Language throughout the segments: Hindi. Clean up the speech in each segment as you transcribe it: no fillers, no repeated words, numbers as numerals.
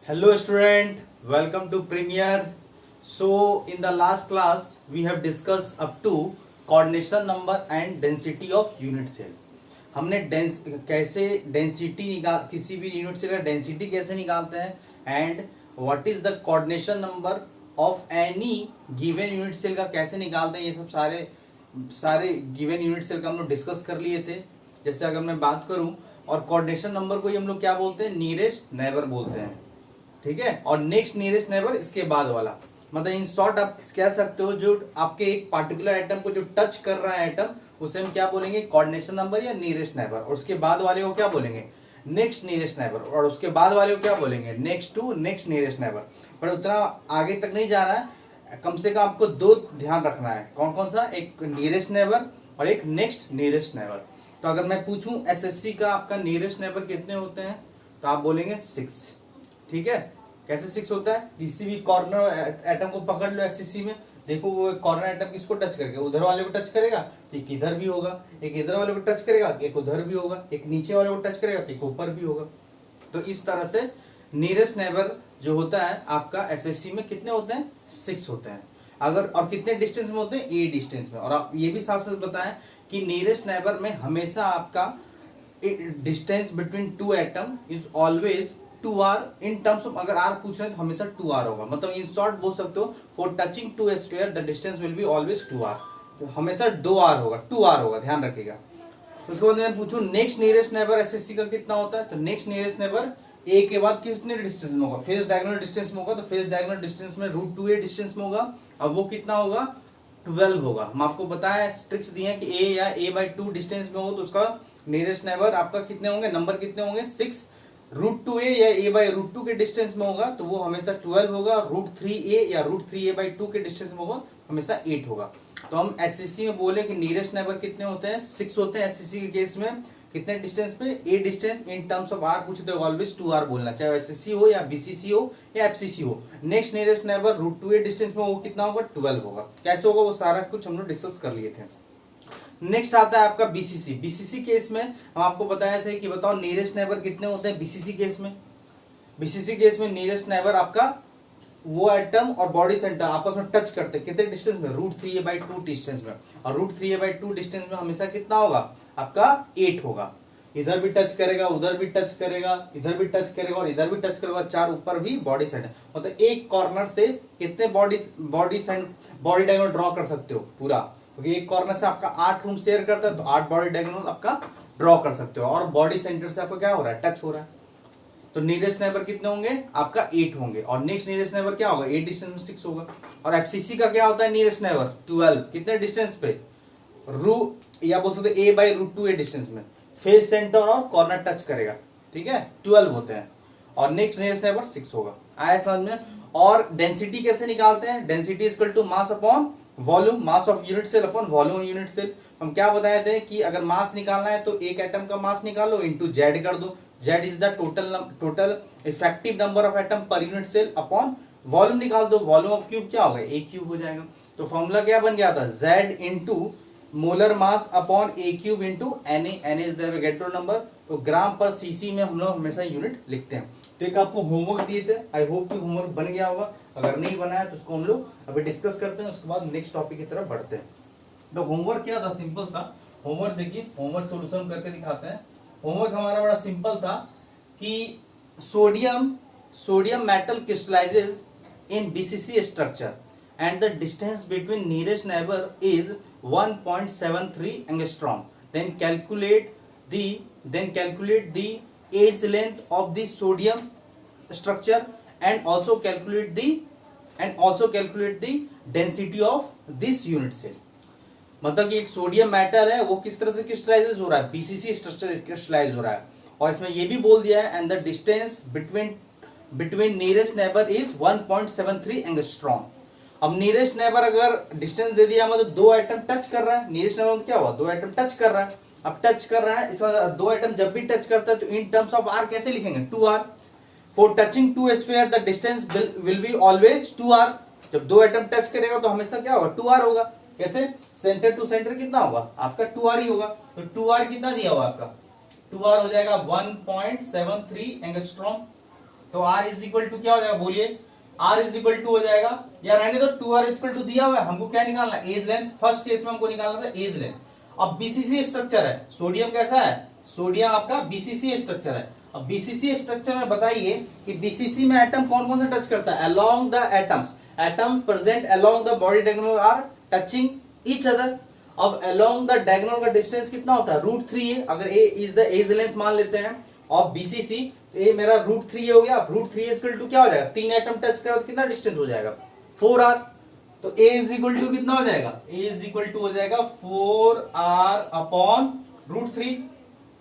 Hello student, welcome to Premier. So in the last class we have discussed up to coordination number and density of unit cell. हमने कैसे डेंसिटी निकाल किसी भी यूनिट सेल का डेंसिटी कैसे निकालते हैं and what is the coordination number of any given unit cell का कैसे निकालते हैं, ये सब सारे गिवन यूनिट सेल का हम लोग डिस्कस कर लिए थे. जैसे अगर मैं बात करूं और कोऑर्डिनेशन नंबर को ही हम लोग क्या बोलते हैं, नियरेस्ट नेबर बोलते हैं. ठीक है, और नेक्स्ट नियरेस्ट नेबर इसके बाद वाला, मतलब इन शॉर्ट आप कह सकते हो जो आपके एक पार्टिकुलर आइटम को जो टच कर रहा है आइटम, उसे हम क्या बोलेंगे, कोऑर्डिनेशन नंबर या नियरेस्ट नेबर. और उसके बाद वाले को क्या बोलेंगे, नेक्स्ट नियरेस्ट नेबर. और उसके बाद वाले को क्या बोलेंगे, next to next nearest neighbour. पर उतना आगे तक नहीं जाना है, कम से कम आपको दो ध्यान रखना है. कौन कौन सा, एक नियरेस्ट नेबर और एक नेक्स्ट नियरेस्ट नेबर. तो अगर मैं पूछूं एसएससी का आपका नियरेस्ट नेबर कितने होते हैं, तो आप बोलेंगे 6. ठीक है, कैसे 6 होता है, किसी भी कॉर्नर एटम को पकड़ लो एसएससी में, देखो वो कॉर्नर एटम किसको टच करेगा, उधर वाले को टच करेगा तो एक इधर भी होगा, एक इधर वाले को टच करेगा एक उधर भी होगा, एक नीचे वाले को टच करेगा तो एक ऊपर भी होगा. तो इस तरह से नियरेस्ट नेबर जो होता है आपका एसएससी में कितने होते हैं, 6 होते हैं. अगर और कितने डिस्टेंस में होते हैं, ए डिस्टेंस में. और आप ये भी साथ साथ बताएं कि नियरेस्ट नेबर में हमेशा आपका distance between two atom is always 2r in terms of, अगर r पूछ रहे हैं तो हमेशा 2r होगा. मतलब इन शॉर्ट बोल सकते हो, for touching to a sphere the distance will be always 2r. तो हमेशा 2r होगा, 2r होगा, ध्यान रखिएगा. उसके बाद मैं पूछूं नेक्स्ट नियरेस्ट नेबर एसएससी का कितना होता है, तो नेक्स्ट नियरेस्ट नेबर a के बाद कितने डिस्टेंस में होगा, फेस डायगोनल डिस्टेंस में होगा. तो फेस डायगोनल डिस्टेंस में √2a डिस्टेंस में होगा. अब वो कितना होगा, 12 होगा. हम आपको बताया, ट्रिक्स दिए हैं कि a या a/2 डिस्टेंस में हो तो उसका नियरेस्ट नेबर आपका कितने होंगे, नंबर कितने होंगे, 6. √2a या a/√2 के डिस्टेंस में होगा तो वो हमेशा 12 होगा. √3a या √3a/2 के डिस्टेंस में होगा हमेशा 8 होगा. तो हम एसएससी में बोले कि नियरेस्ट नेबर कितने होते हैं, 6 होते हैं. एसएससी के केस में कितने डिस्टेंस पे, a distance in terms of r पूछे तो ऑलवेज 2r बोलना, चाहे एसएससी हो या बीसीसी हो या एफसीसी हो. Next nearest neighbour √2a distance में वो कितना होगा, 12 होगा. कैसे होगा वो सारा कुछ हम लोग डिस्कस कर लिए थे. नेक्स्ट आता है आपका बीसीसी. बीसीसी केस में हम आपको बताए थे कि बताओ नियरेस्ट नेबर कितने होते हैं बीसीसी केस में. बीसीसी केस में नियरेस्ट नेबर आपका वो एटम और बॉडी सेंटर आपस में टच करते हैं कितने डिस्टेंस में, √3a/2 डिस्टेंस में. और √3a/2 डिस्टेंस में हमेशा कितना होगा आपका, 8 होगा. इधर भी टच करेगा, उधर भी टच करेगा, इधर भी टच करेगा और इधर भी टच करेगा. 4 ऊपर भी बॉडी सेंटर, मतलब एक कॉर्नर से कितने बॉडी डायगोनल ड्रॉ कर सकते हो पूरा, क्योंकि एक कॉर्नर से आपका 8 रूम शेयर करता है तो 8 बॉडी डायगोनल आपका ड्रॉ कर सकते हो. और बॉडी सेंटर से आपका क्या हो रहा है, टच हो रहा है. तो नियरेस्ट नेबर कितने होंगे आपका, 8 होंगे. और नेक्स्ट नियरेस्ट नेबर क्या होगा, 8 डिस्टेंस में 6 होगा. और एफसीसी का क्या होता है नियरेस्ट नेबर, 12. कितने डिस्टेंस पे, या बोल सकते a/√2a डिस्टेंस में, फेस सेंटर और कॉर्नर टच करेगा. ठीक है, 12 होते हैं. और नेक्स्ट नियरेस्ट नेबर 6 होगा. आया समझ में. और डेंसिटी कैसे निकालते हैं, density equal to mass upon volume, mass of unit cell upon volume unit cell. हम क्या बताए थे कि अगर मास निकालना है तो एक एटम का मास निकालो इनटू जेड कर दो. Z is the total effective number of atom per unit cell upon volume निकाल दो. वॉल्यूम ऑफ क्यूब क्या होगा, ए क्यूब हो जाएगा. तो फॉर्मूला क्या बन गया था, z into molar mass upon A cube into N is the Avogadro number. तो ग्राम पर सीसी में हम लोग हमेशा यूनिट लिखते हैं. तो एक आपको होमवर्क दिए थे, आई होप कि होमवर्क बन गया होगा. अगर नहीं बना है तो उसको हम लोग अभी डिस्कस करते हैं, उसके बाद नेक्स्ट टॉपिक की तरफ बढ़ते हैं. तो होमवर्क क्या था, सिंपल सा होमवर्क. देखिए होमवर्क सोल्यूशन करके दिखाते हैं. होमवर्क हमारा बड़ा सिंपल था कि sodium metal crystallises in BCC structure and the distance between nearest neighbor is 1.73 angstrom. Then calculate the age length of the sodium structure and also calculate the density of this unit cell. मतलब कि एक सोडियम मेटल है वो किस तरह से क्रिस्टलाइज हो रहा है, बीसीसी स्ट्रक्चर क्रिस्टलाइज हो रहा है. और इसमें ये भी बोल दिया है and the distance between nearest neighbour is 1.73 angstrom. अब नियरेस्ट नेबर अगर डिस्टेंस दे दिया मतलब दो आइटम टच कर रहा है, नियरेस्ट नेबर क्या हुआ, दो आइटम टच कर रहा है. अब टच कर रहा है, इसमें दो आइटम जब भी टच करता है तो इन टर्म्स ऑफ आर कैसे लिखेंगे, 2r. For touching to sphere the distance will be always 2r. जब दो आइटम टच करेगा तो हमेशा क्या होगा, 2r होगा. कैसे, सेंटर टू सेंटर कितना होगा आपका 2r ही होगा. तो 2r कितना दिया हुआ आपका, 2r हो जाएगा 1.73 एंगस्ट्रॉम. तो r इज इक्वल टू क्या हो जाएगा, बोलिए, r इज इक्वल टू हो जाएगा, या रहने दो, 2r इज इक्वल टू दिया हुआ है, हमको क्या निकालना है, एज लेंथ। फर्स्ट केस में हमको निकालना था एज लेंथ। अब बीसीसी स्ट्रक्चर है, सोडियम कैसा है, सोडियम आपका बीसीसी स्ट्रक्चर है। अब बीसीसी स्ट्रक्चर में बताइए कि बीसीसी में एटम कौन कौन से टच करता है, along the atoms, atom present along the body diagonal are touching each other. अब अलोंग द डायगोनल का डिस्टेंस कितना होता है, √3 है, अगर a is the edge length मान लेते हैं ऑफ बीसीसी, तो ये मेरा √3 हो गया। √3 इक्वल टू क्या हो जाएगा, 3 एटम टच करो तो कितना डिस्टेंस हो जाएगा, 4r। तो ए इज इक्वल टू कितना हो जाएगा, ए इज इक्वल टू हो जाएगा 4r अपॉन √3।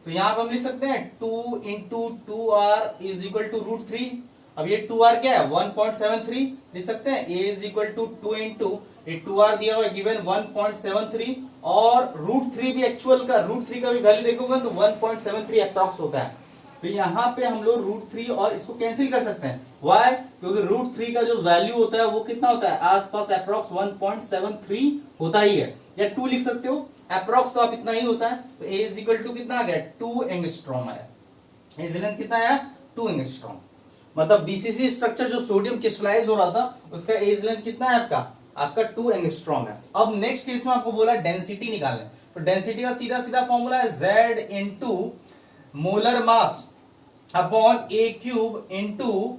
तो यहां पर हम लिख सकते हैं 2 into 2r is equal to √3। अब ये 2r क्या है, 1.73 लिख सकते हैं। ए इज इक्वल टू 2 इंटू, ये 2r दिया हुआ है गिवन 1.73, और √3 भी एक्चुअल का, √3 का भी वैल्यू देखोगे तो 1.73 अप्रॉक्स होता है। तो यहाँ पे हम लोग √3 और इसको कैंसिल कर सकते हैं, वाई, क्योंकि √3 का जो वैल्यू होता है वो कितना होता है, आसपास अप्रॉक्स 1.73 होता ही है, या 2 लिख सकते हो, अप्रॉक्स तो आप इतना ही होता है। तो ए इज इक्वल टू कितना आ गया, 2 एंगस्ट्रॉम आया, एज लेंथ कितना आया, 2 एंगस्ट्रॉम। मतलब बीसीसी स्ट्रक्चर जो सोडियम क्रिस्टलाइज हो रहा था उसका एज लेंथ कितना है आपका 2 एंगस्ट्रॉम है। अब नेक्स्ट केस में आपको बोला डेंसिटी निकालने, तो डेंसिटी का सीधा सीधा फॉर्मूला है Z into molar mass upon ए cube into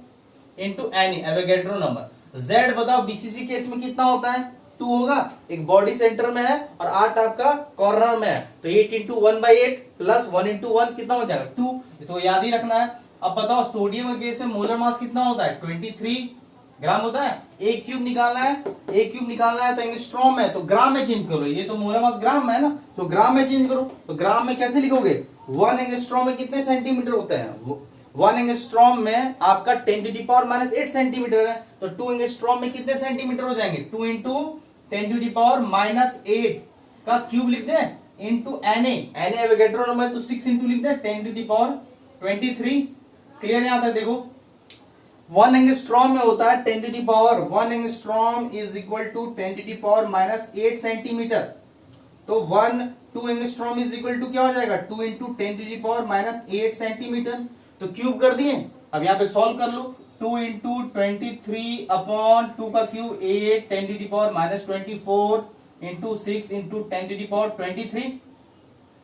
NA Avogadro number. Z बताओ बीसीसी केस में कितना होता है, 2 होगा, एक बॉडी सेंटर में है और 8 आपका कॉर्नर में है, तो 8 इंटू 1/8 प्लस 1 इंटू 1 कितना हो जाएगा, 2, तो याद ही रखना है। अब बताओ सोडियम के केस में मोलर मास कितना होता है, 23 ग्राम होता है। ए क्यूब निकालना है, ए क्यूब निकालना है तो एंगस्ट्रॉम में, तो ग्राम में चेंज करो, ये तो मोलर मास ग्राम में है ना, तो ग्राम में चेंज करो। तो ग्राम में कैसे लिखोगे, 1 एंगस्ट्रॉम में कितने सेंटीमीटर होते हैं, 1 एंगस्ट्रॉम में आपका 10⁻⁸ सेंटीमीटर है, तो 2 एंगस्ट्रॉम में कितने सेंटीमीटर हो जाएंगे, 2 इंटू 10⁻⁸ का क्यूब लिख दें, इंटू एन एवोगैड्रो नंबर, तो 6 इंटू लिख दें 10⁻23। क्लियर यहां तक देखो, 1 एंगस्ट्रॉम में होता है 1 angstrom is equal to 10⁻⁸ centimetre, तो 2 एंगस्ट्रॉम इज इक्वल टू क्या हो जाएगा, 2 इंटू 10⁻⁸ सेंटीमीटर, तो क्यूब कर दिए। अब यहाँ पे सॉल्व कर लो, 2 इंटू 23 अपॉन 2 का क्यूब 8 10⁻24 इंटू 6 इंटू 10⁻23,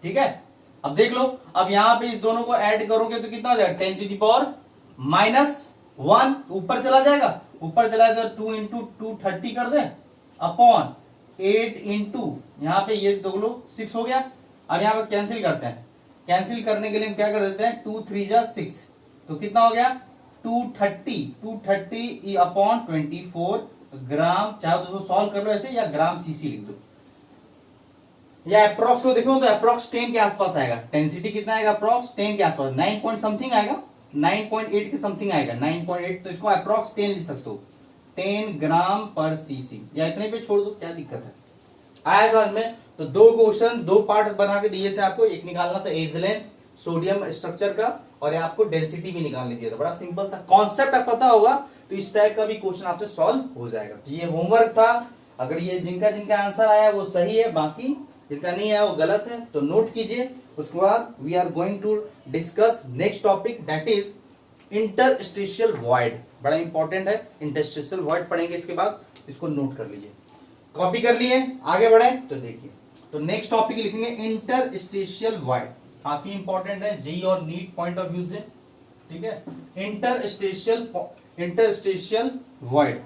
ठीक है। अब देख लो, अब यहाँ पे इस दोनों को ऐड करोगे तो कितना हो जाएगा, 10⁻⁻1 ऊपर चला जाएगा, ऊपर चला जाएगा, 2 इंटू 230 कर दे अपॉन 8 इंटू यहाँ पे ये दो लो 6 हो गया। अब यहाँ पे कैंसिल करते हैं, कैंसिल करने के लिए हम क्या कर देते हैं, 2 3 जा 6, तो कितना हो गया 230 अपॉन 24 ग्राम, चाहे तो सॉल्व कर लो ऐसे या ग्राम सीसी लिख दो, या अप्रॉक्स को देखो तो अप्रॉक्स 10 के आसपास आएगा। डेंसिटी कितना आएगा, अप्रॉक्स 10 के आसपास, 9 पॉइंट समथिंग आएगा, 9.8 के समथिंग आएगा, 9.8, तो इसको अप्रॉक्स 10 लिख सकते हो, 10 ग्राम पर सीसी, या इतने पे छोड़ दो, क्या दिक्कत है। आया समझ में। तो 2 क्वेश्चन 2 पार्ट बना के दिए थे आपको, एक निकालना था एज लेंथ सोडियम स्ट्रक्चर का, और आपको डेंसिटी भी निकालनी दिया था, बड़ा सिंपल था, कॉन्सेप्ट पता होगा तो इस टाइप का भी क्वेश्चन आपसे सॉल्व हो जाएगा। तो ये होमवर्क था, अगर ये जिनका आंसर आया वो सही है, बाकी जिनका नहीं आया वो गलत है, तो नोट कीजिए। उसके बाद we are going to discuss next topic, that is interstitial void, बड़ा इंपॉर्टेंट है, इंटरस्टिशियल वॉइड पढ़ेंगे इसके बाद, इसको नोट कर लीजिए, कॉपी कर लिए, आगे बढ़े तो देखिए। तो नेक्स्ट टॉपिक लिखेंगे इंटरस्टिशियल वॉइड, काफी इंपॉर्टेंट है जेई और नीट पॉइंट ऑफ व्यू से, ठीक है। इंटरस्टिशियल वॉइड,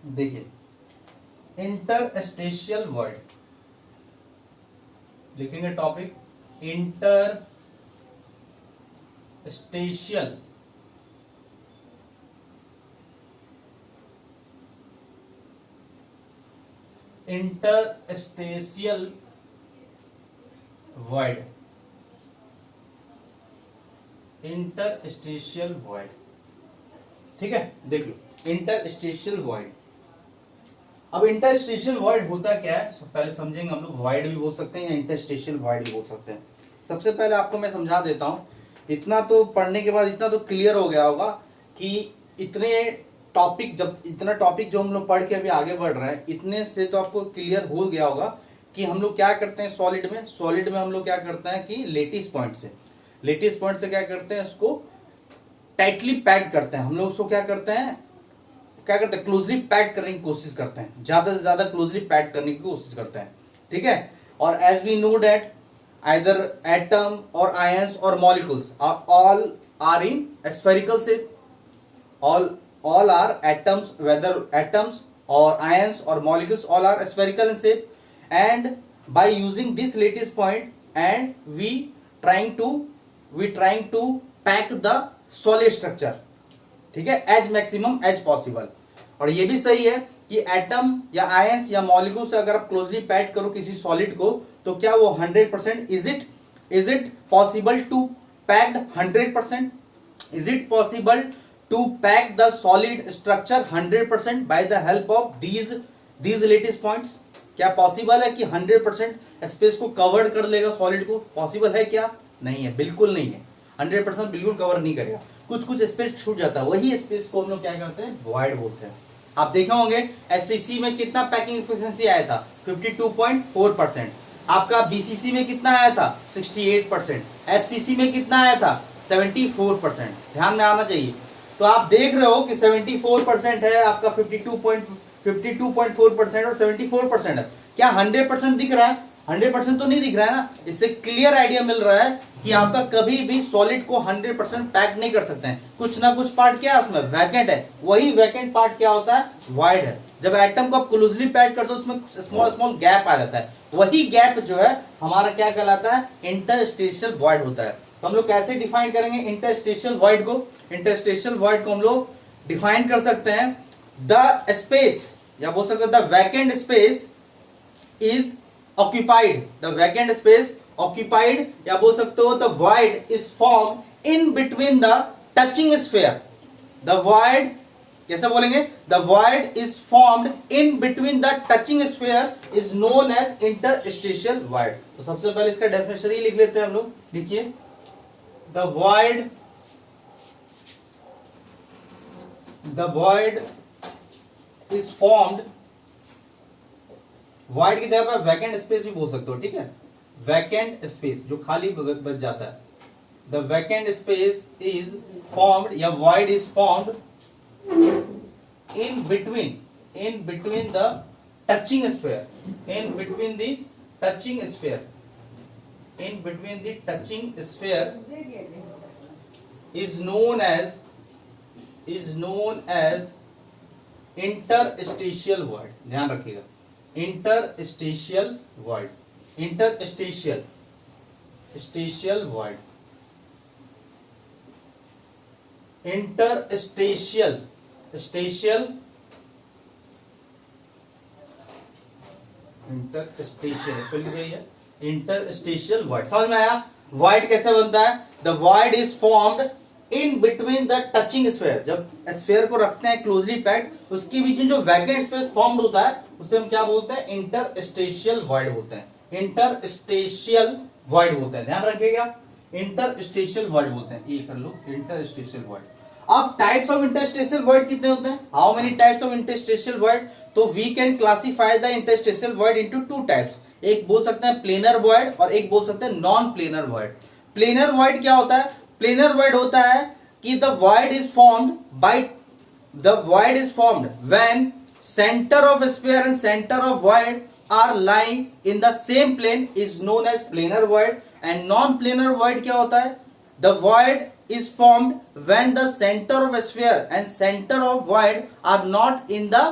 देखिए इंटरस्टिशियल वॉइड लिखेंगे topic, interstitial void, interstitial void, ठीक है। देख लो इंटरस्टिशियल वॉइड। अब इंटरस्टिशियल वॉइड होता क्या है, पहले समझेंगे हम लोग, वॉइड भी बोल सकते हैं या इंटरस्टिशियल वॉइड भी बोल सकते हैं। सबसे पहले आपको मैं समझा देता हूं, इतना तो पढ़ने के बाद इतना तो क्लियर हो गया होगा कि इतने टॉपिक, जब इतना टॉपिक जो हम लोग पढ़ के अभी आगे बढ़ रहे हैं, इतने से तो आपको क्लियर हो गया होगा कि हम लोग क्या करते हैं सॉलिड में हम लोग क्या करते हैं कि लेटिस पॉइंट से क्या करते हैं, उसको टाइटली पैक करते हैं। हम लोग उसको क्या करते हैं क्लोजली पैक करने की कोशिश करते हैं, ज्यादा से ज्यादा क्लोजली पैक करने की कोशिश करते हैं, ठीक है। और as we know that either atom or ions or molecules all are in spherical shape, all are atoms, whether atoms or ions or molecules, all are spherical in shape, and by using this lattice point and we trying to pack the solid structure, ठीक है, as maximum as possible। और ये भी सही है कि एटम या आयंस या मॉलिक्यूल से अगर आप क्लोजली पैक करो किसी सॉलिड को, तो क्या वो 100%, is it possible to packed 100%, is it possible to pack the solid structure 100% by the help of these lattice points? क्या पॉसिबल है कि 100% स्पेस को कवर कर लेगा सॉलिड को? पॉसिबल है क्या? नहीं है, बिल्कुल नहीं है। 100% बिल्कुल कवर नहीं करेगा, कुछ स्पेस छूट जाता है, वही स्पेस को हम लोग क्या करते हैं, वॉइड बोलते हैं। आप देखे होंगे एससीसी में कितना पैकिंग एफिशिएंसी आया था, 52.4%। आपका बीसीसी में कितना आया था, 68%। एफसीसी में कितना आया था, 74%। ध्यान में आना चाहिए। तो आप देख रहे हो कि 74% है आपका, 52.4% और 74% है। क्या 100% दिख रहा है? 100% तो नहीं दिख रहा है ना। इससे क्लियर आइडिया मिल रहा है कि आपका कभी भी सॉलिड को 100% पैक नहीं कर सकते हैं। कुछ ना कुछ पार्ट क्या है उसमें वैकेंट है, वही वैकेंट पार्ट क्या होता है, वॉइड है। जब एटम को आप क्लोजली पैक करते हो उसमें स्मॉल गैप आ जाता है, वही गैप जो है हमारा क्या कहलाता है, इंटरस्टेशियल वॉइड होता है। तो हम लोग कैसे डिफाइन करेंगे इंटरस्टेशियल वॉइड को? इंटरस्टेशियल वॉइड को हम लोग डिफाइन कर सकते हैं, द स्पेस, या बोल सकते हैं the vacant space is occupied, the vacant space occupied, या बोल सकते हो the void is formed in between the touching sphere। the void कैसे बोलेंगे, the void is formed in between the touching sphere is known as interstitial void। तो सबसे पहले इसका डेफिनेशन ही लिख लेते हैं हम लोग। लिखिए, the void is formed, void की जगह पर वैकेंट स्पेस भी बोल सकते हो, ठीक है। वैकेंट स्पेस जो खाली बच जाता है, the vacant space is formed, या void is formed in between the touching sphere, in between the touching sphere is known as interstitial void. ध्यान रखिएगा, interstitial void, interstitial void, interstitial इसको लिख दीजिए, इंटरस्टेशियल वॉइड। समझ में आया? वॉइड कैसे बनता है? The void is formed in between the touching sphere. जब स्फीयर को रखते हैं क्लोजली पैक्ड, उसके बीच में जो वैकेंट स्पेस फॉर्म्ड होता है उसे हम क्या बोलते हैं, इंटरस्टेशियल वॉइड बोलते हैं। इंटरस्टेशियल वॉइड बोलते हैं, ध्यान रखिएगा, इंटरस्टेशियल वॉइड बोलते हैं। ये कर लो, इंटरस्टेशियल वॉइड। अब टाइप्स ऑफ इंटरस्टेशियल वॉइड कितने होते हैं? How many types of interstitial void? तो we can classify the interstitial void into two types. एक बोल सकते हैं प्लेनर वॉइड और एक बोल सकते हैं non planar void. Planar void क्या होता है? प्लेनर वॉइड होता है कि the void is formed when center of sphere and center of void are lying in the same plane is known as planar void। and non-planar void क्या होता है? the void is formed when the center of sphere and center of void are not in the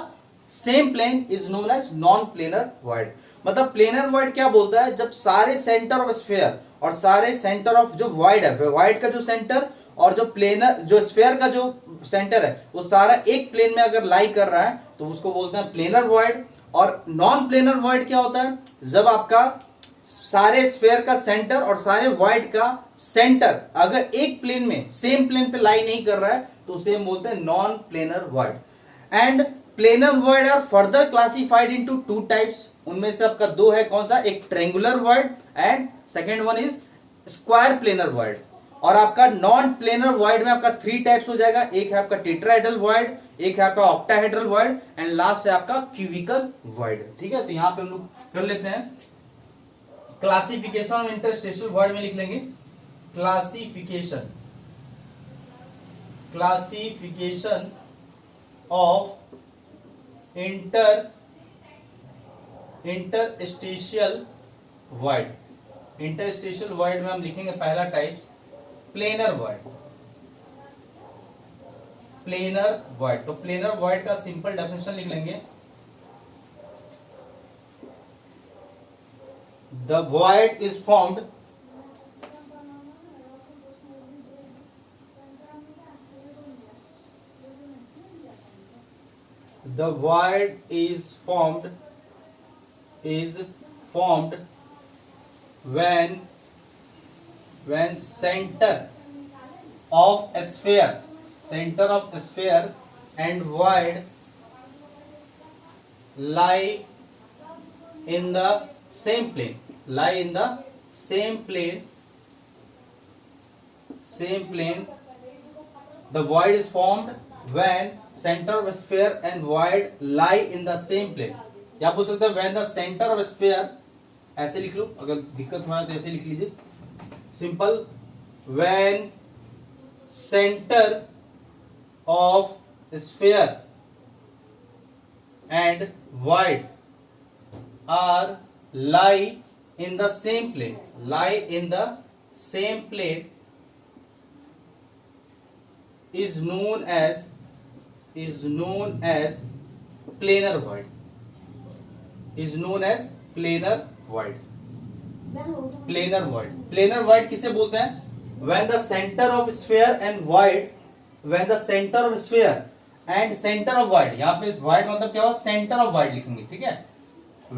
same plane is known as non-planar void। मतलब planar void क्या बोलता है? जब सारे center of sphere और सारे center of जो void है, void का जो center और जो प्लेनर जो स्फीयर का जो सेंटर है वो सारा एक प्लेन में अगर लाई कर रहा है तो उसको बोलते हैं प्लेनर वॉइड। और नॉन प्लेनर वॉइड क्या होता है? जब आपका सारे स्फीयर का सेंटर और सारे वॉइड का सेंटर अगर एक प्लेन में सेम प्लेन पे लाई नहीं कर रहा है तो उसे हम बोलते हैं non planar void. And planar void are further classified into two types. उनमें से आपका दो है, कौन सा? एक triangular void and second one is square planar void. और आपका नॉन प्लेनर वॉइड में आपका थ्री टाइप्स हो जाएगा। एक है आपका टेट्राहेड्रल वॉइड, एक है आपका ऑक्टाहेड्रल वॉइड एंड लास्ट है आपका क्यूबिकल वॉइड। ठीक है, तो यहां पे हम लोग कर लेते हैं क्लासिफिकेशन ऑफ इंटरस्टेशियल वॉइड में लिख लेंगे classification of interstitial void. Interstitial void में हम लिखेंगे पहला type planar void. Planar void, तो प्लेनर वॉइड का सिंपल डेफिनेशन लिख लेंगे, the void is formed when center of sphere and void lie in the same plane, the void is formed when center of sphere and void lie in the same plane। या पूछ सकते हैं when the center of sphere, ऐसे लिख लो, अगर दिक्कत हो रहा है तो ऐसे लिख लीजिए simple, when center of sphere and void are lie in the same plane, is known as planar void, planar void किसे बोलते हैं? when the center of sphere and void, center of void, यहाँ पे void मतलब क्या हो, center of void लिखेंगे। ठीक है,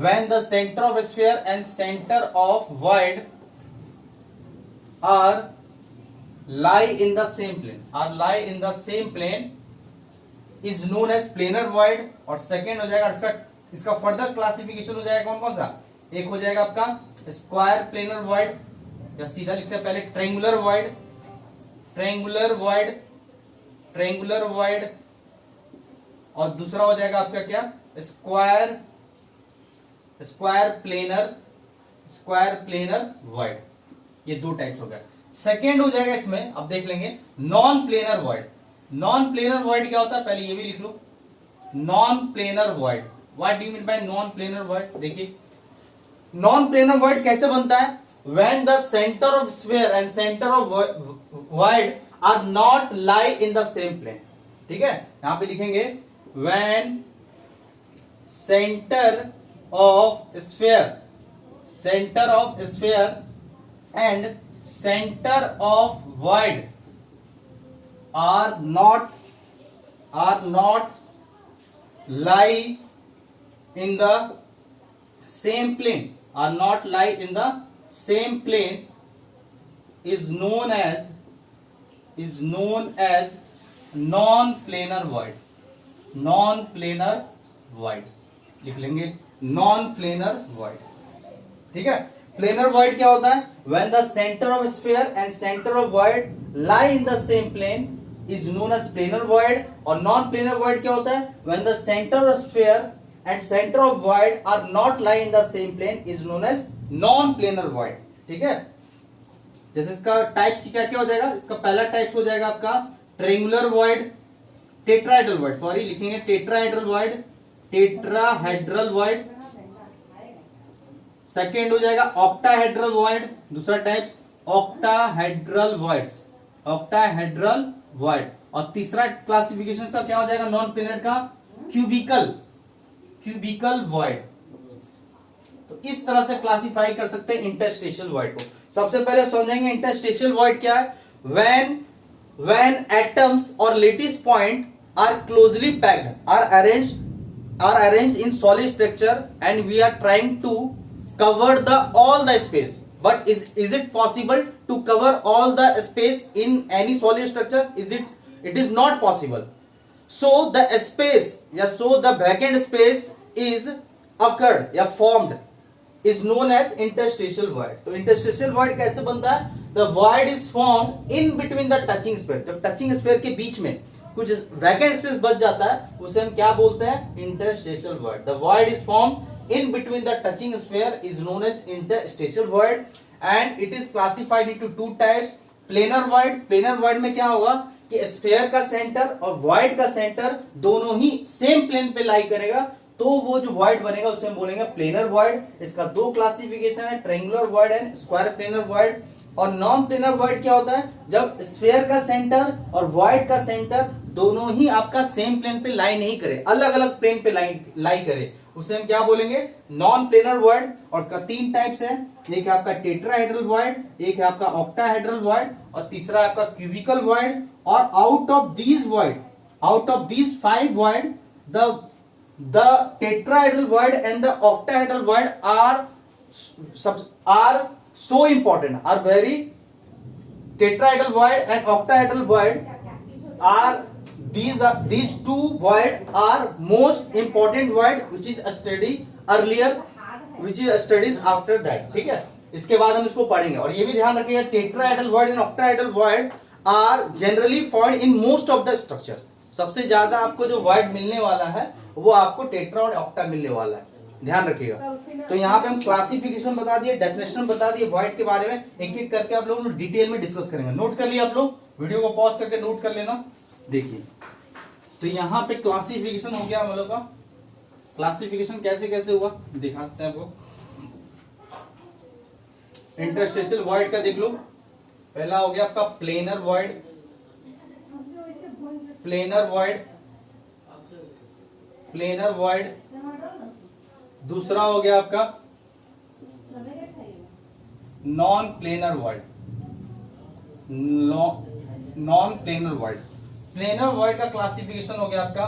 when the center of sphere and center of void are lie in the same plane, is known as planar void। और सेकेंड हो जाएगा इसका फर्दर क्लासिफिकेशन हो जाएगा कौन सा, एक हो जाएगा आपका स्क्वायर प्लेनर वॉइड, या सीधा लिखते हैं पहले ट्रायंगुलर वॉइड, और दूसरा हो जाएगा आपका क्या, स्क्वायर प्लेनर वॉइड। ये दो टाइप्स हो गए। सेकेंड हो जाएगा इसमें, अब देख लेंगे non planar void. Non planar void क्या होता है, पहले ये भी लिख लो, non planar void. What do you mean by non planar void? देखिए नॉन प्लेनर वॉइड कैसे बनता है, when the center of sphere and center of void are not lie in the same plane। ठीक है, यहां पे लिखेंगे when center of sphere and center of void are not lie in the same plane, is known as non-planar void। लिख लेंगे non-planar void। ठीक है, प्लेनर void क्या होता है, when the center of sphere and center of void lie in the same plane is known as planar void। और non-planar void क्या होता है, when the center of sphere and center of void are not lie in the same plane is known as non-planar void। ठीक है, जैसे इसका टाइप्स की क्या हो जाएगा, इसका पहला टाइप्स हो जाएगा आपका triangular void, tetrahedral void, sorry लिखेंगे टेट्राहेड्रल वॉइड। सेकेंड हो जाएगा ऑक्टाहेड्रल वॉइड, दूसरा टाइप्स ऑक्टाहेड्रल वॉइड। और तीसरा क्लासिफिकेशन का क्या हो जाएगा नॉन प्लेनर का, क्यूबिकल वॉइड। तो इस तरह से क्लासिफाई कर सकते हैं इंटरस्टेशियल वॉइड को। सबसे पहले समझेंगे इंटरस्टेशियल वॉइड क्या है, when atoms or lattice point are closely packed, are arranged in solid structure and we are trying to cover all the space, but is it possible to cover all the space in any solid structure? It is not possible। so the vacant space is occurred या formed is known as interstitial void। तो interstitial void कैसे बनता है, the void is formed in between the touching sphere। जब touching sphere के बीच में कुछ वैकेंट स्पेस बच जाता है उसे हम क्या बोलते हैं, interstitial void. The void is form in between the touching sphere is known as interstitial void and it is classified into two types, planar void। planar void में क्या होगा कि स्फीयर का सेंटर और void का सेंटर दोनों ही सेम प्लेन पे लाई करेगा, तो वो जो void बनेगा उसे हम बोलेंगे planar void। इसका दो क्लासिफिकेशन है, triangular void and square planar void। और नॉन प्लेनर void क्या होता है, जब स्फीयर का सेंटर और void का सेंटर दोनों ही आपका सेम प्लेन पे लाई नहीं करे, अलग अलग प्लेन पे लाई करे, उसे हम क्या बोलेंगे, नॉन प्लेनर वॉइड। और इसका तीन टाइप्स है, एक है आपका टेट्राहेड्रल वॉइड, एक है आपका ऑक्टाहेड्रल वॉइड और तीसरा है आपका क्यूबिकल वॉइड। और out of these 5 void the tetrahedral void and the octahedral void are so important, are very tetrahedral void and octahedral void are these two void are most important void which is studied earlier, which is studied after that। ठीक है, इसके बाद हम इसको पढ़ेंगे। और ये भी ध्यान रखिएगा, tetrahedral void and octahedral void are generally found in most of the structure। सबसे ज्यादा आपको जो void मिलने वाला है वो आपको टेट्रा और ऑक्टा मिलने वाला है, ध्यान रखिएगा। तो यहाँ पे हम क्लासिफिकेशन बता दिए, डेफिनेशन बता दिए वॉइड के बारे में, एक एक करके आप लोग डिटेल में डिस्कस करेंगे। नोट कर लिया आप लोग, वीडियो को पॉज करके नोट कर लेना। देखिए, तो यहाँ पे क्लासिफिकेशन हो गया हम लोग का। क्लासिफिकेशन कैसे कैसे हुआ दिखाते हैं आपको। इंटरस्टेशियल वॉइड का देख लो, पहला हो गया आपका planar void, planar void, planar void. दूसरा हो गया आपका non planar void, non planar void. Planar void का क्लासिफिकेशन हो गया आपका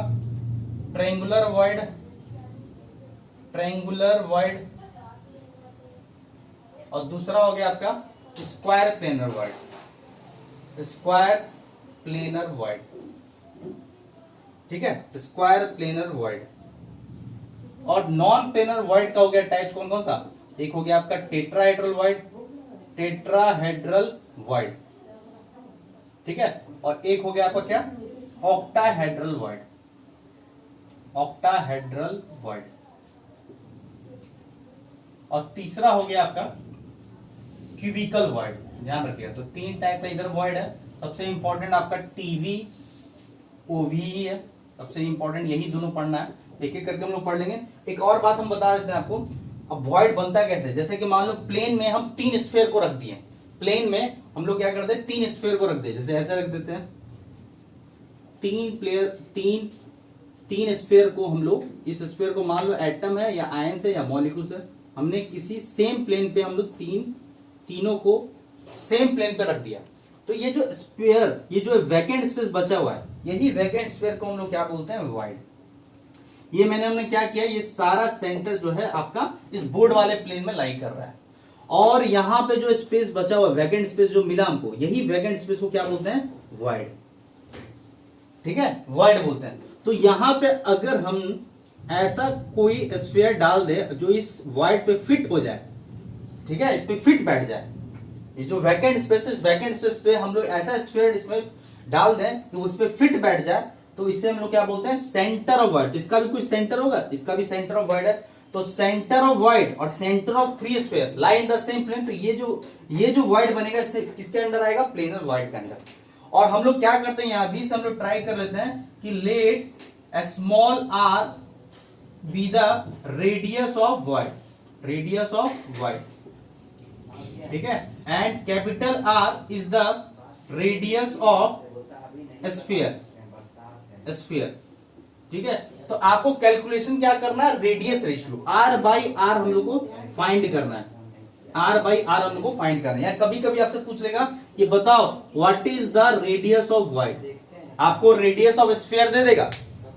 ट्रायंगुलर वॉइड, ट्रायंगुलर वॉइड। और दूसरा हो गया आपका square planar void, square planar void. ठीक है, स्क्वायर प्लेनर वॉइड। और नॉन प्लेनर वॉइड का हो गया टाइप कौन कौन सा, एक हो गया आपका टेट्राहेड्रल वॉइड, टेट्राहेड्रल वॉइड। ठीक है, और एक हो गया आपका क्या, ऑक्टाहेड्रल वॉइड, ऑक्टाहेड्रल वॉइड। और तीसरा हो गया आपका क्यूबिकल वॉइड। ध्यान रखिएगा, तो तीन टाइप का इधर वॉइड है। सबसे इंपॉर्टेंट आपका टीवी ओवी है, सबसे इंपॉर्टेंट यही दोनों पढ़ना है, एक एक करके हम लोग पढ़ लेंगे। एक और बात हम बता देते हैं आपको, अब वॉइड बनता है कैसे। जैसे कि मान लो प्लेन में हम 3 स्फीयर को रख दिए, प्लेन में हम लोग क्या करते हैं, 3 स्फीयर को रख दिए, जैसे ऐसे रख देते हैं। 3 स्फीयर को हम लोग, इस स्फीयर को मान लो एटम है या आयन है या मॉलिक्यूल्स है, हमने किसी सेम प्लेन पे हम लोग तीनों को सेम प्लेन पे रख दिया। तो ये जो स्फीयर, ये जो वैकेंट स्पेस बचा हुआ है, यही वैकेंट स्फीयर को हम लोग क्या बोलते हैं, वॉइड। ये हमने क्या किया, ये सारा सेंटर जो है आपका इस बोर्ड वाले प्लेन में लाई कर रहा है। और यहां पे जो स्पेस बचा हुआ, वैकेंट स्पेस जो मिला हमको, यही वैकेंट स्पेस को क्या बोलते हैं, वॉइड। ठीक है, वॉइड बोलते हैं। तो यहां पे अगर हम ऐसा कोई स्फीयर डाल दे जो इस वॉइड पे फिट हो जाए, ठीक है, इस पे फिट बैठ जाए, ये जो वैकेंट स्पेस है, वैकेंट स्पेस पे हम लोग ऐसा स्फीयर इसमें डाल दें कि उस पे फिट बैठ जाए, तो इससे हम लोग क्या बोलते हैं, सेंटर ऑफ वॉइड। इसका भी कुछ सेंटर होगा, इसका भी सेंटर ऑफ वॉइड है। तो सेंटर ऑफ वॉइड और centre of 3 sphere lie in the same plane. तो ये जो वॉइड बनेगा किसके अंडर आएगा, प्लेनर वॉइड के अंदर। और हम लोग क्या करते हैं, यहां भी हम लोग ट्राई कर लेते हैं कि let a small r be the radius of void, radius of void. ठीक है, and capital r is the radius of sphere, sphere. ठीक है, तो आपको कैलकुलेशन क्या करना है, radius ratio r by r हम लोग को फाइंड करना है, आर बाई आर हम लोग को फाइंड करना है। या कभी कभी आपसे पूछ लेगा कि बताओ what is the radius of void, आपको रेडियस ऑफ स्फीयर दे देगा,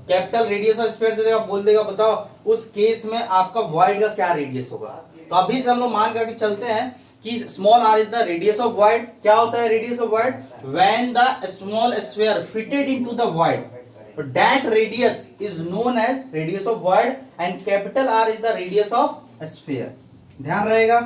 कैपिटल रेडियस ऑफ स्फीयर दे देगा, बोल देगा बताओ उस केस में आपका वॉइड का क्या रेडियस होगा। तो अभी से हम लोग मान करके चलते हैं कि small R is the radius of void. क्या होता है radius of void, when the small sphere fitted into the void, that radius is known as radius of void and capital R is the radius of sphere। ध्यान रहेगा।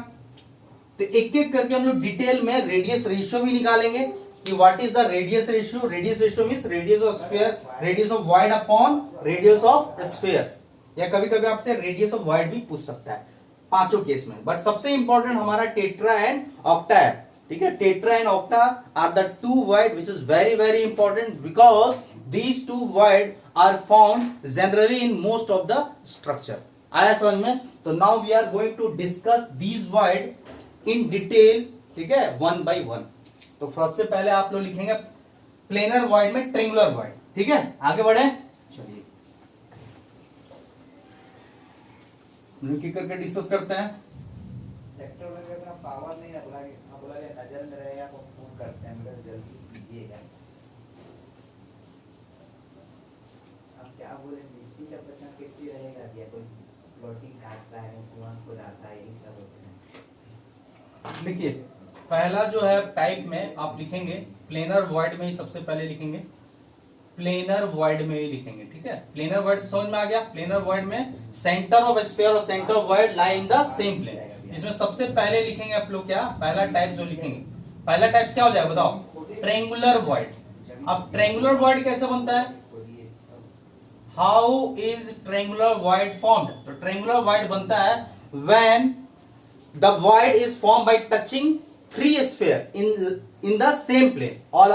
तो एक एक करके हम लोग डिटेल में रेडियस रेशियो भी निकालेंगे कि what is the radius ratio. Radius ratio means radius of sphere, radius of void upon radius of sphere, या कभी कभी आपसे रेडियस ऑफ वॉइड भी पूछ सकता है, पांचों केस में. बट सबसे इंपॉर्टेंट हमारा टेट्रा एंड ऑक्टा है. ठीक है, tetra and octa are the two void which is very very important because these two void are found generally in most of the structure. आया समझ में? तो now we are going to discuss these void in detail. ठीक है, वन बाई वन. तो सबसे पहले आप लोग लिखेंगे प्लेनर वॉइड में ट्रेंगुलर वॉइड. ठीक है, आगे बढ़े. चलिए करके डिस्कस करते हैं. पावर नहीं नजर में रहेगा तो फोन करते हैं, मतलब जल्दी कीजिएगा. अब क्या बोले, मिट्टी का बचना कैसे रहेगा, या कोई प्लॉटिंग काटता है, कुआं को डालता है, यही सब होते हैं. देखिए, पहला जो है टाइप में आप लिखेंगे प्लेनर वॉइड में ही सबसे पहले लिखेंगे, प्लेनर वॉइड में ही लिखेंगे. ठीक है, प्लेनर वॉइड समझ में आ गया. प्लेनर वॉइड में सेंटर ऑफ स्फीयर और centre of void lie in the same plane. इसमें सबसे पहले लिखेंगे आप लोग क्या, पहला टाइप जो लिखेंगे, पहला टाइप क्या हो जाएगा बताओ, ट्रेंगुलर वॉइड. अब ट्रेंगुलर वॉइड कैसे बनता है, how is triangular void formed. तो ट्रेंगुलर वॉइड बनता है when the void is form by touching three sphere in the same plane. All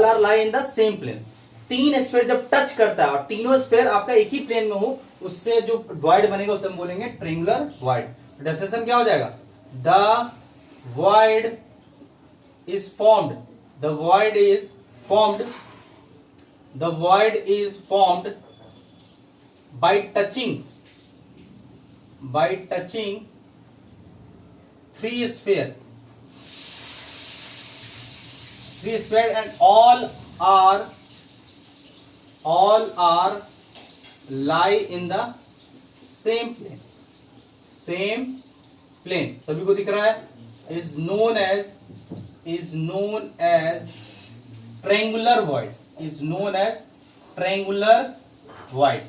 are lie in the same plane. तीन स्फीयर जब टच करता है और तीनों स्फीयर आपका एक ही प्लेन में हो, उससे जो वॉइड बनेगा उसे हम बोलेंगे ट्रेंगुलर वॉइड. डेफिनेशन क्या हो जाएगा, the void is formed, the void is formed, the void is formed by touching three sphere and all are lie in the same plane. सभी को दिख रहा है. is known as triangular void, is known as triangular void.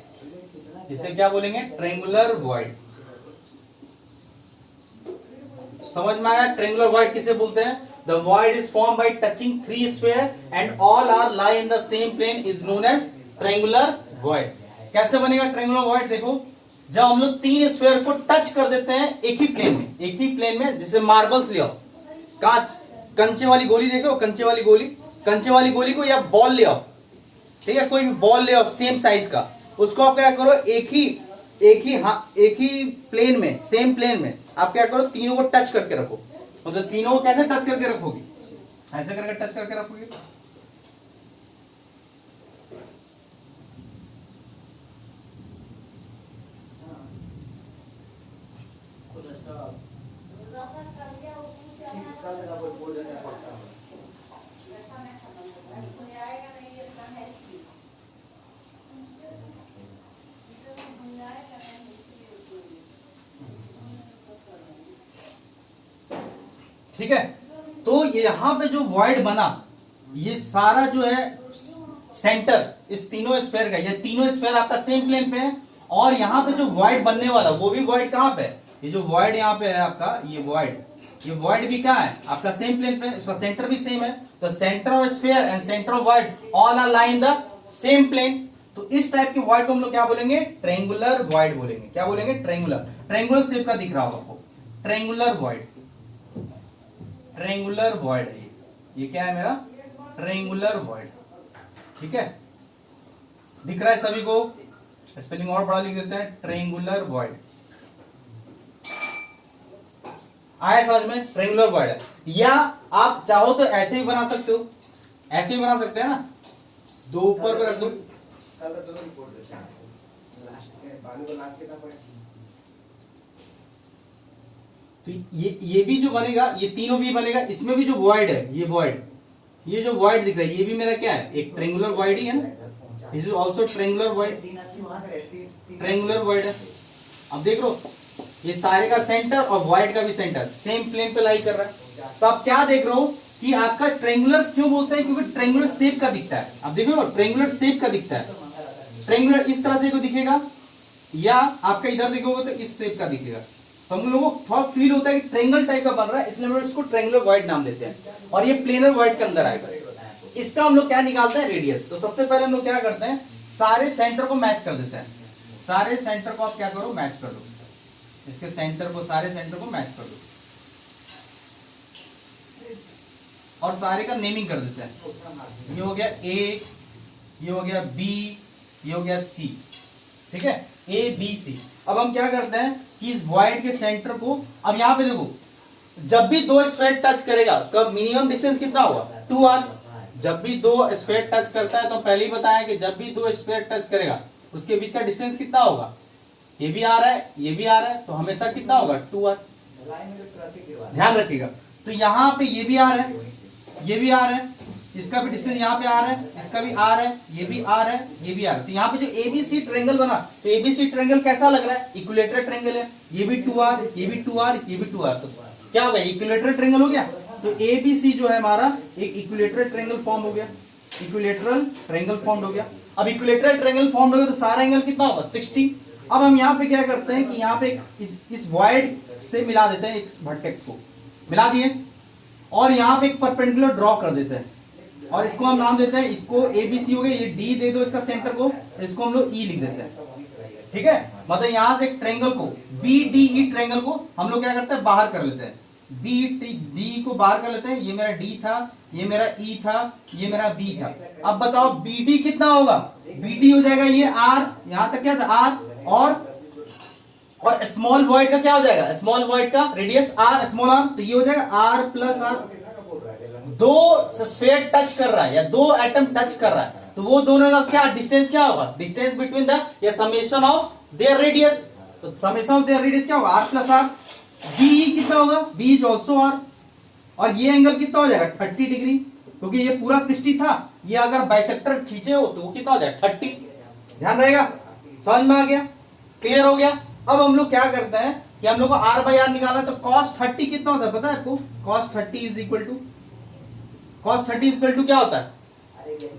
इसे क्या बोलेंगे, ट्रेंगुलर वॉइड. समझ में आया ट्रेंगुलर वॉइड किसे बोलते हैं. The void is form by touching three sphere and all are lie in the same plane, is known as triangular void. कैसे बनेगा ट्रेंगुलर वॉइड, देखो जब हम लोग तीन स्फीयर को टच कर देते हैं एक ही प्लेन में, जैसे मार्बल्स ले आओ, कांच कंचे वाली गोली देखो, कंचे वाली गोली को या बॉल ले आओ. ठीक है, कोई भी बॉल ले आओ सेम साइज का, उसको आप क्या करो, एक ही प्लेन में, सेम प्लेन में आप क्या करो, तीनों को टच करके रखो. मतलब तीनों को कैसे टच करके रखोगे, ऐसे करके टच करके रखोगे. ठीक है, तो यहां पे जो वॉइड बना, ये सारा जो है सेंटर इस तीनों स्फीयर का, ये तीनों स्फीयर आपका सेम प्लेन पे है, और यहाँ पे जो वॉइड बनने वाला वो भी वॉइड कहाँ पे है, ये जो वॉइड यहाँ पे है आपका, ये वॉइड भी कहाँ है आपका, सेम प्लेन पे, इसका सेंटर भी सेम है. तो centre of sphere and centre of void all are lie in the same plane. तो इस टाइप के वॉइड को हम लोग क्या बोलेंगे, ट्रेंगुलर वॉइड बोलेंगे. क्या बोलेंगे, ट्रेंगुलर शेप का दिख रहा होगा आपको, ट्रेंगुलर वॉइड है ये क्या है मेरा, ट्रेंगुलर वॉइड. ठीक है, दिख रहा है सभी को, स्पेलिंग और बड़ा लिख देते हैं, ट्रेंगुलर वॉइड. आया समझ में, ट्रेंगुलर वॉइड है. या आप चाहो तो ऐसे ही बना सकते हो, ऐसे ही बना सकते हैं ना, दो ऊपर पे रख दो. तो ये भी जो बनेगा, ये तीनों भी बनेगा, इसमें भी जो वॉइड है, ये जो वॉइड दिख रहा है, ये भी मेरा क्या है, एक ट्रेंगुलर वॉइड ही है ना. This is also triangular void है. अब देख लो, ये सारे का सेंटर और वॉइड का भी सेंटर सेम प्लेन पे लाई कर रहा है. तो आप क्या देख रहे हो कि आपका ट्रेंगुलर क्यों बोलते हैं, क्योंकि ट्रेंगुलर शेप का दिखता है. अब देखो ट्रेंगुलर शेप का दिखता है, ट्रेंगुलर इस तरह से को दिखेगा, या आपका इधर देखोगे तो इस शेप का दिखेगा. तो हम लोगों को थोड़ा फील होता है कि ट्रेंगल टाइप का बन रहा है, इसलिए हम लोग इसको ट्रेंगुलर वॉइड नाम देते हैं, और ये प्लेनर वॉइड के अंदर आएगा। इसका हम लोग क्या निकालते हैं, रेडियस। तो सबसे पहले हम लोग क्या करते हैं, सारे सेंटर को मैच कर देते हैं। सारे सेंटर को आप क्या करो, मैच कर दो, इसके सेंटर को, सारे सेंटर को मैच कर दो, और सारे का नेमिंग कर देते हैं। ये हो गया ए, ये हो गया बी, ये हो गया सी, ठीक है, ए बी सी। अब हम क्या करते हैं कि इस वॉइड के सेंटर को, अब यहां पे देखो, जब भी दो स्फेयर टच करेगा उसका मिनिमम डिस्टेंस कितना होगा, 2r। जब भी दो स्फेयर टच करता है, तो पहले ही बताया कि जब भी दो स्फेयर टच करेगा उसके बीच का डिस्टेंस कितना होगा, ये भी आ रहा है, ये भी आ रहा है, तो हमेशा कितना होगा, 2r। ध्यान रखिएगा। तो यहाँ पे ये भी आ रहा है, ये भी आ रहा है, इसका भी डिस्टेंस यहाँ पे आ रहा है, इसका भी आ रहा है, ये भी आ रहा है, ये भी आ रहा है। तो यहाँ पे जो एबीसी ट्रायंगल बना, तो एबीसी ट्रायंगल कैसा लग रहा है, इक्विलेटरल ट्रायंगल है। ये भी 2r, ये भी 2r, ये भी 2r, तो क्या हो गया, इक्विलेटरल ट्रायंगल हो गया। तो एबीसी जो है हमारा एक इक्विलेटरल ट्रायंगल फॉर्म हो गया, इक्विलेटरल ट्रायंगल फॉर्म हो गया। अब इक्विलेटरल ट्रायंगल फॉर्म हो गया तो सारा एंगल कितना होगा, 60। अब हम यहाँ पे क्या करते हैं कि यहाँ पे इस वॉइड से मिला देते हैं, एक वर्टेक्स को मिला दिए, और यहाँ पे एक परपेंडिकुलर ड्रॉ कर देते हैं, और इसको हम नाम देते हैं, इसको एबीसी हो गया, ये डी दे दो इसका सेंटर को, इसको हम लोग ई लिख देते हैं, ठीक है। मतलब यहां से एक ट्रायंगल को, बी डी ई ट्रायंगल को हम लोग क्या करते हैं, बाहर कर लेते हैं, बी डी को बाहर कर लेते हैं। ये मेरा डी था, ये मेरा ई था, ये मेरा बी था। अब बताओ बी डी कितना होगा, बी डी हो जाएगा ये आर, यहां तक क्या था आर, और स्मॉल वॉइड का क्या हो जाएगा, स्मॉल वॉइड का रेडियस आर, स्मॉल आर, तो ये हो जाएगा आर प्लस आर। दो स्फीयर टच कर रहा है या दो एटम टच कर रहा है, तो वो दोनों का क्या डिस्टेंस क्या होगा, डिस्टेंस बिटवीन द या समेशन ऑफ देयर रेडियस। तो समेशन ऑफ देयर रेडियस क्या होगा, आर प्लस आर। बी कितना होगा, बी इज ऑल्सो आर, और ये एंगल कितना हो जाएगा, 30 डिग्री, क्योंकि ये पूरा 60 था, ये अगर बाइसेक्टर खींचे हो तो वो कितना हो जाएगा, 30। ध्यान रहेगा, समझ में आ गया, क्लियर हो गया। अब हम लोग क्या करते हैं कि हम लोग को आर बाई आर निकालना है, तो cos 30 कितना होता है पता है आपको, cos 30 is equal to, cos 30 equal to क्या होता है,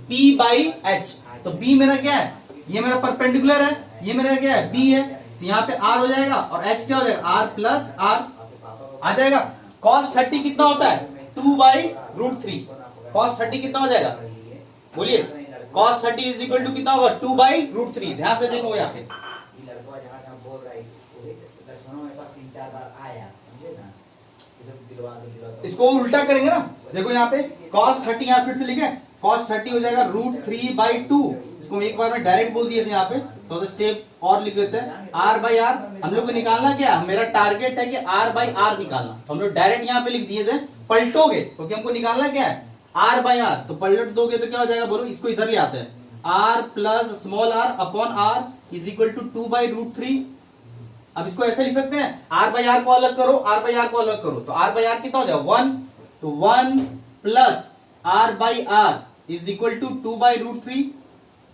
P बाई एच। तो B मेरा क्या है, ये मेरा परपेंडिकुलर है, ये मेरा क्या है, B है, तो यहाँ पे R हो जाएगा, और H क्या हो जाएगा, R प्लस R आ जाएगा। cos 30 कितना होता है, 2 बाई रूट 3। cos 30 कितना हो जाएगा, बोलिए, cos 30 इज इक्वल टू कितना होगा, 2 बाई रूट 3। ध्यान से देखो यहाँ पे, इसको उल्टा करेंगे ना, देखो यहाँ पे cos 30 यहाँ फिर से लिखे, cos 30 हो जाएगा रूट 3 बाई 2। इसको एक बार में डायरेक्ट बोल दिए थे यहाँ पे, तो स्टेप और लिख लेते हैं, r बाई आर। हम लोग को निकालना क्या, मेरा टारगेट है कि r बाई आर निकालना, तो हम लोग डायरेक्ट यहाँ पे लिख दिए थे, पलटोगे क्योंकि हमको निकालना क्या है, r बाई आर, तो पलट दोगे तो क्या हो जाएगा, बोलो, इसको इधर ले आते हैं, r plus small r upon r is equal to 2 by root 3। अब इसको ऐसे लिख सकते हैं, r बाई आर को अलग करो, r बाई आर को अलग करो, तो r बाई आर कितना हो जाएगा, 1, तो 1 plus r by R is equal to 2 by root 3,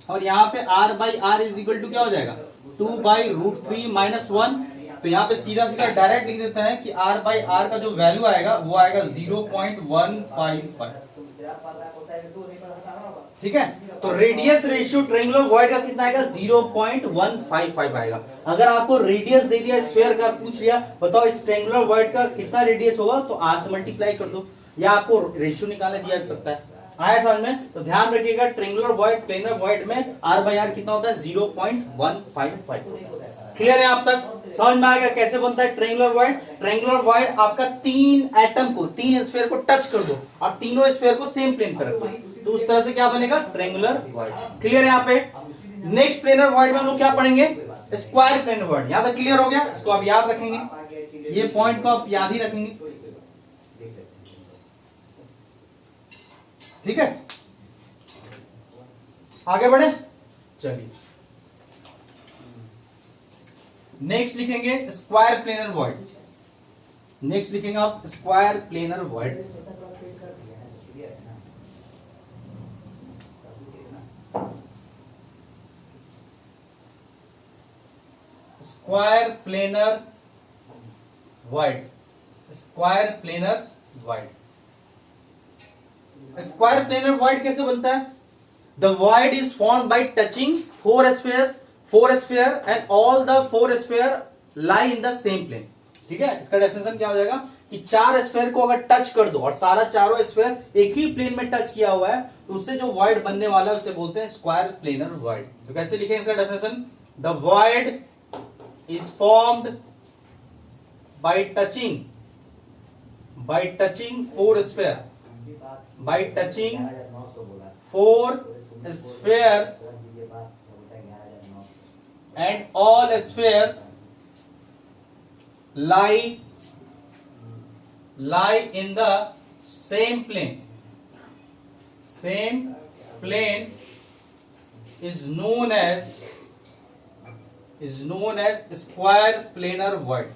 और यहाँ पे r by R is equal to क्या हो जाएगा, 2 बाई रूट 3 माइनस 1। तो यहाँ पे सीधा सीधा डायरेक्ट लिख देते हैं कि r बाई आर का जो वैल्यू आएगा वो आएगा 0.155, ठीक है। तो रेडियस रेशियो ट्रायंगुलर वॉइड का कितना आएगा, 0.155 आएगा। अगर आपको रेडियस दे दिया स्फीयर का, पूछ लिया बताओ इस ट्रायंगुलर वॉइड का कितना रेडियस होगा, तो r से मल्टीप्लाई कर दो, या आपको रेशियो निकालने दिया जा सकता है। आया समझ में, तो ध्यान रखिएगा, ट्रायंगुलर वॉइड प्लेनर वॉइड में r बाई आर कितना होता है, 0.155। क्लियर है आप तक, समझ में आएगा कैसे बनता है ट्रायंगुलर वॉइड। ट्रायंगुलर वॉइड आपका 3 एटम को, 3 स्फीयर को टच कर दो और तीनों स्फीयर को सेम प्लेन पर रखो, तो उस तरह से क्या बनेगा, ट्रायंगुलर वॉइड। क्लियर है यहाँ पे। नेक्स्ट प्लेनर वॉइड में हम लोग क्या पढ़ेंगे, स्क्वायर प्लेनर वॉइड। यहाँ तक क्लियर हो गया, इसको आप याद रखेंगे, ये पॉइंट को आप याद ही रखेंगे, ठीक है। आगे बढ़े, चलिए नेक्स्ट लिखेंगे स्क्वायर प्लेनर वॉइड। नेक्स्ट लिखेंगे आप square planar void. Square planar void, square planar void. Square planar void कैसे बनता है, the void is formed by touching 4 spheres, 4 sphere and all the 4 sphere lie in the same plane. ठीक है, इसका डेफिनेशन क्या हो जाएगा कि चार स्फीयर को अगर टच कर दो और सारा चारों स्फीयर एक ही प्लेन में टच किया हुआ है तो उससे जो वॉइड बनने वाला है उसे बोलते हैं स्क्वायर प्लेनर वॉइड। तो कैसे लिखेंगे इसका definition, the void is formed by touching four sphere, bye touching four sphere and all sphere lie in the same plane is known as square planar void।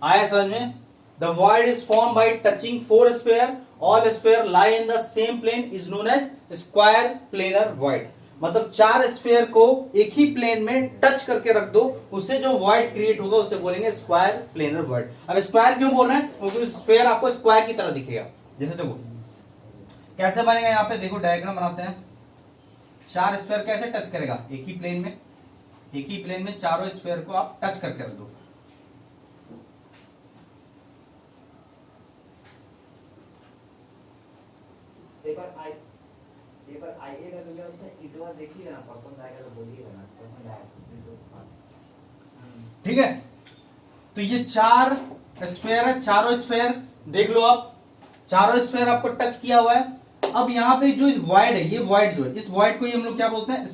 आया समझ में? The void is formed by touching four sphere, all sphere lie in the same plane is known as square planar void। मतलब चार स्फीयर को एक ही प्लेन में टच करके रख दो, उससे जो वॉइड क्रिएट होगा उसे बोलेंगे स्क्वायर प्लेनर वॉइड। अब स्क्वायर क्यों बोल रहे हैं? क्योंकि स्फीयर आपको स्क्वायर की तरह दिखेगा। जैसे देखो कैसे बनेगा, यहाँ पे देखो डायग्राम बनाते हैं। चार स्फीयर कैसे टच करेगा? एक ही प्लेन में चारों स्फीयर को आप टच करके रख दो। एक बार आइए का दूंगा उसमें इटवा देखिए ना, पसंद आएगा तो बोलिएगा ना, पसंद आया तो ठीक है। तो ये चार स्फीयर है, चारों स्फीयर देख लो आप, चारों स्फीयर आपको टच किया हुआ है। अब यहाँ पे जो वॉइड है, ये वॉइड जो है, इस वॉइड को ये हम लोग क्या बोलते हैं?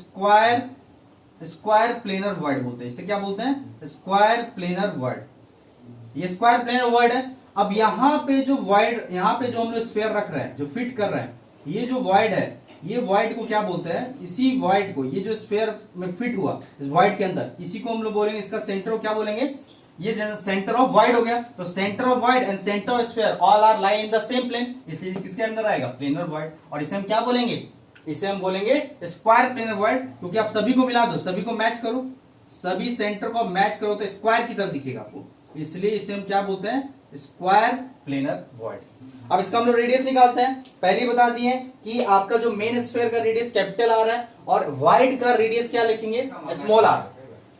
स्क्वायर प्लेनर वॉइड बोलते हैं। इसे क्या बोलते हैं? Square planar void. ये स्क्वायर प्लेनर वॉइड है। अब यहाँ पे जो वॉइड, यहाँ पे जो हम लोग स्फीयर रख रहे हैं, जो फिट कर रहे हैं, ये जो वॉइड है, ये वॉइड को क्या बोलते हैं? इसी वॉइड को, ये जो स्फीयर में फिट हुआ इस वॉइड के अंदर, इसी को हम लोग बोलेंगे, इसका सेंटर को क्या बोलेंगे? ये सेंटर ऑफ वॉइड हो गया। तो centre of void and centre of sphere all are lie in the same plane, इसलिए किसके अंदर आएगा? Planar void. और इसे हम क्या बोलेंगे? इसे हम बोलेंगे स्क्वायर प्लेनर वॉइड, क्योंकि आप सभी को मिला दो, सभी को मैच करो, सभी सेंटर को मैच करो तो स्क्वायर की तरह दिखेगा आपको, इसलिए इसे हम क्या बोलते हैं? Square planar void. अब इसका हम लोग रेडियस निकालते हैं। पहले बता दिए कि आपका जो मेन स्फीयर का रेडियस कैपिटल आर है और वाइड का रेडियस क्या लिखेंगे? Small are.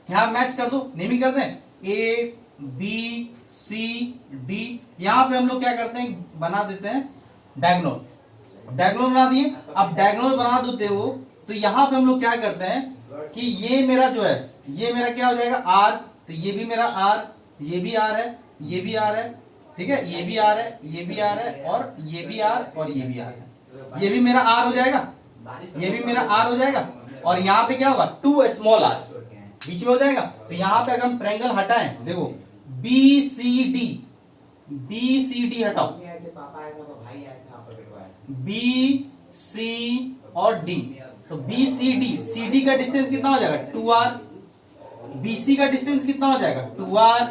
यहां मैच कर दो, नेमिंग कर दें, ए बी सी डी। यहां पे हम लोग क्या करते हैं? बना देते हैं डायगोनल बना दिए। अब डायगोनल बना देते हो तो यहां पे हम लोग क्या करते हैं कि ये मेरा जो है, ये मेरा क्या हो जाएगा? आर। तो ये भी मेरा आर, ये भी आर है, ये भी आर है, ठीक है, ये भी आर है, ये भी आर है, और ये भी आर, और ये भी आर है। ये भी मेरा आर हो जाएगा, ये भी मेरा आर हो जाएगा। और यहाँ पे क्या होगा? टू स्मॉल आर बीच में हो जाएगा। तो यहाँ पे अगर हम ट्रायंगल हटाएं, देखो बी सी डी हटाओ, बी सी और डी। तो B C D, C D का डिस्टेंस कितना हो जाएगा? 2r। बीसी का डिस्टेंस कितना हो जाएगा? 2r।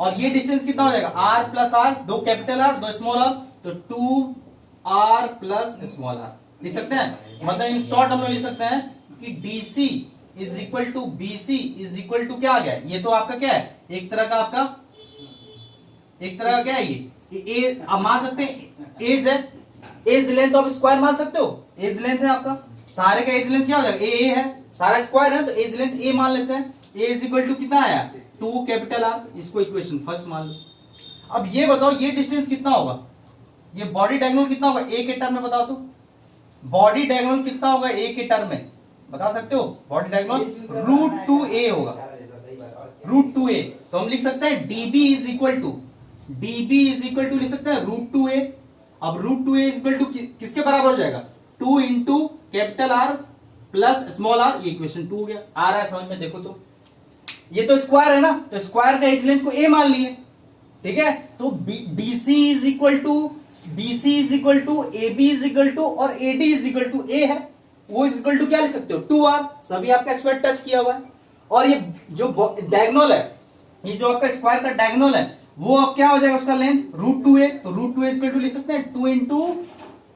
और ये डिस्टेंस कितना हो जाएगा? r प्लस आर, दो कैपिटल आर दो स्मॉल आर, तो 2r प्लस स्मॉल आर लिख सकते हैं। मतलब इन शॉर्ट हम लोग लिख सकते हैं कि DC is equal to BC is equal to क्या आ गया? ये तो आपका क्या है? एक तरह का आपका, एक तरह का क्या है ये? आप मान सकते हैं एज है, एज लेंथ आप स्क्वायर मान सकते हो। एज लेंथ है आपका, सारे का एज लेंथ क्या हो जाएगा? ए है, सारा स्क्वायर है तो एज लेंथ ए मान लेते हैं। ए इज इक्वल टू कितना आया? 2 कैपिटल आर। इसको इक्वेशन फर्स्ट मान लो। अब ये बताओ ये डिस्टेंस कितना होगा? ये बॉडी डायगोनल कितना होगा ए के टर्म में? बताओ तो बॉडी डायगोनल कितना होगा ए के टर्म में? बता सकते हो? बॉडी डायगोनल √2a होगा, √2a। तो हम लिख सकते हैं db इज इक्वल टू लिख सकते हैं √2a। अब √2a इज इक्वल टू किसके बराबर हो जाएगा? 2 into capital R plus small R. ये इक्वेशन 2 हो गया। आ रहा है समझ में? देखो तो ये तो स्क्वायर है ना, तो स्क्वायर का एज लेंथ को ए मान लिए, ठीक है। तो BC is equal to AB is equal to और AD is equal to A है, वो इज इक्वल टू क्या लिख सकते हो? 2r। सभी आपका स्क्वायर टच किया हुआ है। और ये जो डायगोनल है, ये जो आपका स्क्वायर का डायगोनल है, वो अब क्या हो जाएगा? उसका लेंथ √2a। तो √2a इक्वल टू लिख सकते हैं 2 into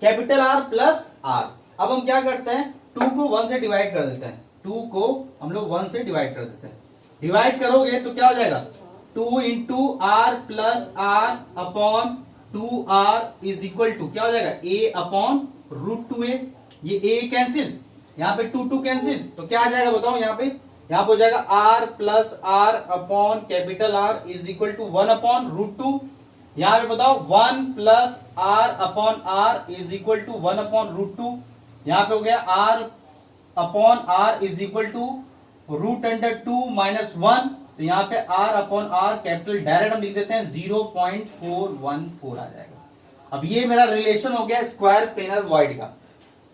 capital R plus R। अब हम क्या करते हैं? 2 को 1 से डिवाइड कर देते हैं। 2 को हम लोग 1 से डिवाइड कर देते हैं। डिवाइड करोगे तो क्या हो जाएगा? 2 into R plus R upon 2r is equal to क्या हो जाएगा? a upon √2a। ये a कैंसिल, यहाँ पे 2 2 कैंसिल, तो क्या आ जाएगा बताओ यहाँ पे हो जाएगा r plus R upon capital R is equal to 1/√2। यहाँ पे बताओ 1 plus R upon R is equal to 1/√2। यहाँ पे हो गया r upon R is equal to √2 minus 1, तो यहाँ पे r upon R capital direct हम लिख देते हैं 0.414 आ जाएगा। अब ये मेरा रिलेशन हो गया स्क्वायर प्लेनर वॉइड का।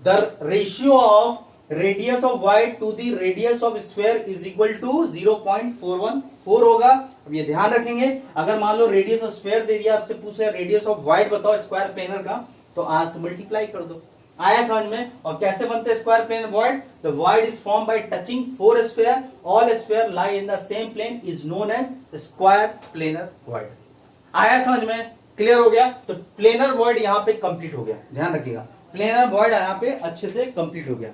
The ratio of radius of void to the radius of sphere is equal to 0.414 होगा। अब ये ध्यान रखेंगे, अगर मान लो रेडियस ऑफ स्फीयर दे दिया, आपसे पूछे रेडियस ऑफ वॉइड बताओ स्क्वायर प्लेनर का, तो r से मल्टीप्लाई कर दो। आया समझ में? और कैसे बनते हैं square plane void? The void is form by touching 4 sphere, all sphere lie in the same plane is known as square planar void. आया समझ में? क्लियर हो गया? तो प्लेनर वॉइड यहाँ पे कंप्लीट हो गया, ध्यान रखिएगा, प्लेनर वॉइड यहाँ पे अच्छे से कंप्लीट हो गया।